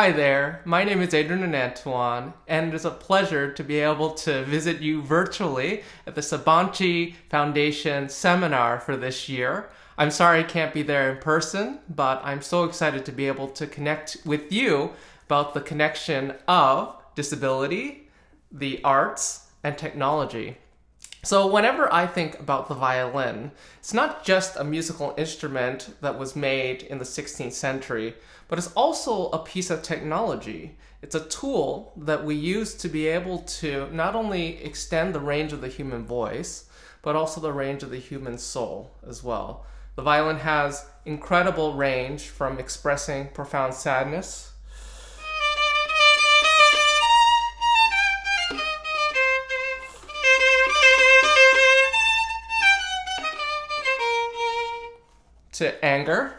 Hi there, my name is Adrian Anantawan'dan, and it is a pleasure to be able to visit you virtually at the Sabancı Foundation seminar for this year. I'm sorry I can't be there in person, but I'm so excited to be able to connect with you about the connection of disability, the arts, and technology. So whenever I think about the violin, it's not just a musical instrument that was made in the 16th century, but it's also a piece of technology. It's a tool that we use to be able to not only extend the range of the human voice, but also the range of the human soul as well. The violin has incredible range from expressing profound sadness to anger,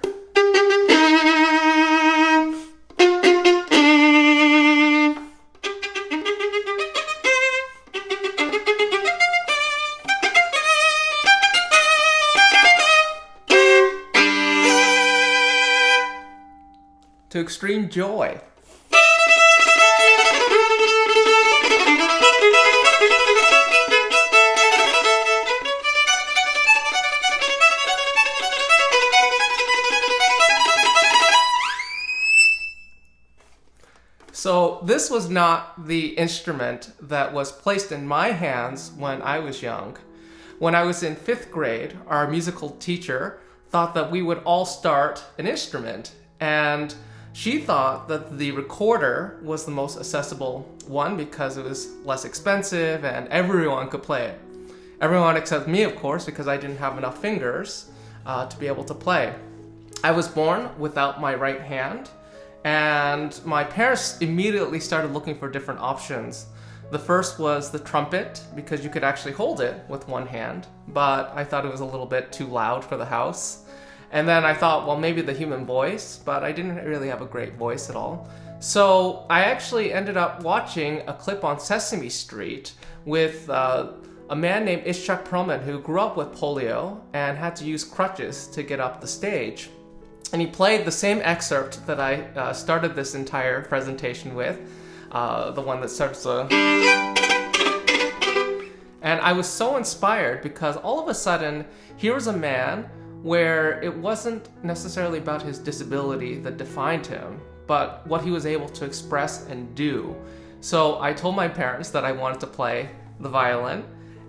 to extreme joy. So this was not the instrument that was placed in my hands when I was young. When I was in 5th grade, our musical teacher thought that we would all start an instrument, and she thought that the recorder was the most accessible one because it was less expensive and everyone could play it. Everyone except me, of course, because I didn't have enough fingers to be able to play. I was born without my right hand, and my parents immediately started looking for different options. The first was the trumpet, because you could actually hold it with one hand, but I thought it was a little bit too loud for the house. And then I thought, well, maybe the human voice, but I didn't really have a great voice at all. So I actually ended up watching a clip on Sesame Street with a man named Ishak Perlman who grew up with polio and had to use crutches to get up the stage. And he played the same excerpt that I started this entire presentation with, the one that starts and I was so inspired because all of a sudden, here was a man where it wasn't necessarily about his disability that defined him, but what he was able to express and do. So I told my parents that I wanted to play the violin,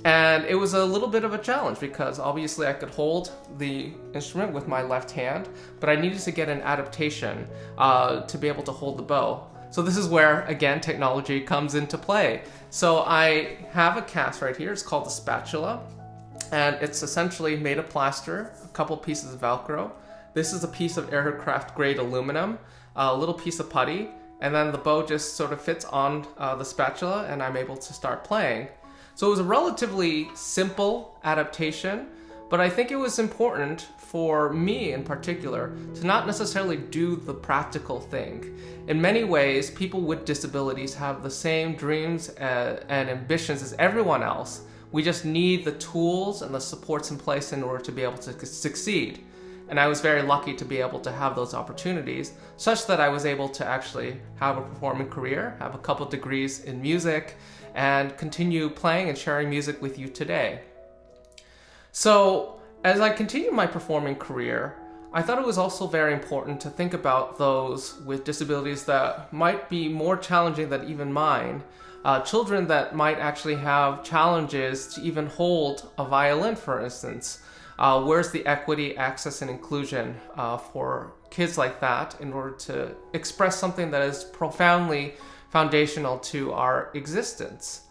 and it was a little bit of a challenge because obviously I could hold the instrument with my left hand, but I needed to get an adaptation to be able to hold the bow. So this is where, again, technology comes into play. So I have a cast right here, it's called the spatula, and it's essentially made of plaster, a couple pieces of Velcro. This is a piece of aircraft grade aluminum, a little piece of putty, and then the bow just sort of fits on the spatula and I'm able to start playing. So it was a relatively simple adaptation, but I think it was important for me in particular to not necessarily do the practical thing. In many ways, people with disabilities have the same dreams and ambitions as everyone else. We just need the tools and the supports in place in order to be able to succeed. And I was very lucky to be able to have those opportunities, such that I was able to actually have a performing career, have a couple degrees in music, and continue playing and sharing music with you today. So as I continued my performing career, I thought it was also very important to think about those with disabilities that might be more challenging than even mine. Children that might actually have challenges to even hold a violin, for instance. Where's the equity, access, and inclusion for kids like that in order to express something that is profoundly foundational to our existence?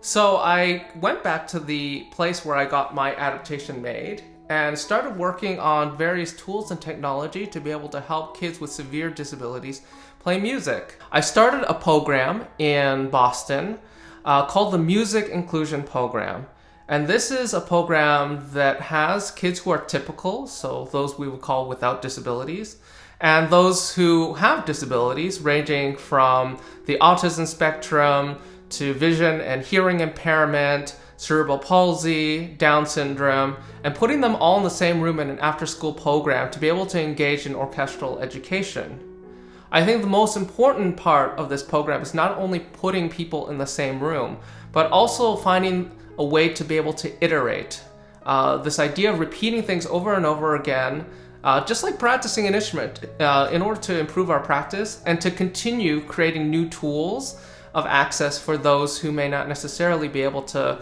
So I went back to the place where I got my adaptation made and started working on various tools and technology to be able to help kids with severe disabilities play music. I started a program in Boston called the Music Inclusion Program. And this is a program that has kids who are typical, so those we would call without disabilities, and those who have disabilities ranging from the autism spectrum to vision and hearing impairment, cerebral palsy, Down syndrome, and putting them all in the same room in an after-school program to be able to engage in orchestral education. I think the most important part of this program is not only putting people in the same room, but also finding a way to be able to iterate. This idea of repeating things over and over again, just like practicing an instrument, in order to improve our practice and to continue creating new tools of access for those who may not necessarily be able to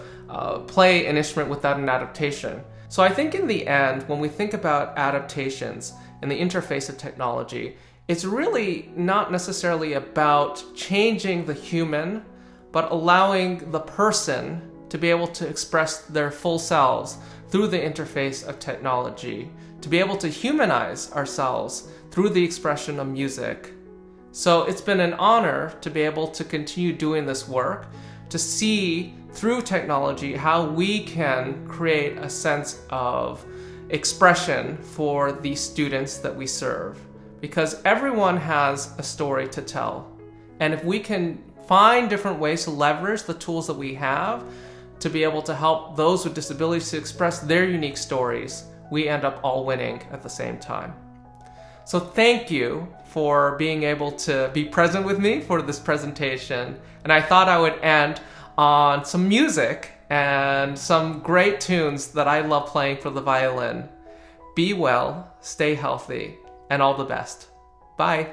play an instrument without an adaptation. So I think in the end, when we think about adaptations in the interface of technology, it's really not necessarily about changing the human, but allowing the person to be able to express their full selves through the interface of technology, to be able to humanize ourselves through the expression of music. So it's been an honor to be able to continue doing this work, to see through technology how we can create a sense of expression for the students that we serve. Because everyone has a story to tell. And if we can find different ways to leverage the tools that we have to be able to help those with disabilities to express their unique stories, we end up all winning at the same time. So thank you for being able to be present with me for this presentation. And I thought I would end on some music and some great tunes that I love playing for the violin. Be well, stay healthy, and all the best. Bye.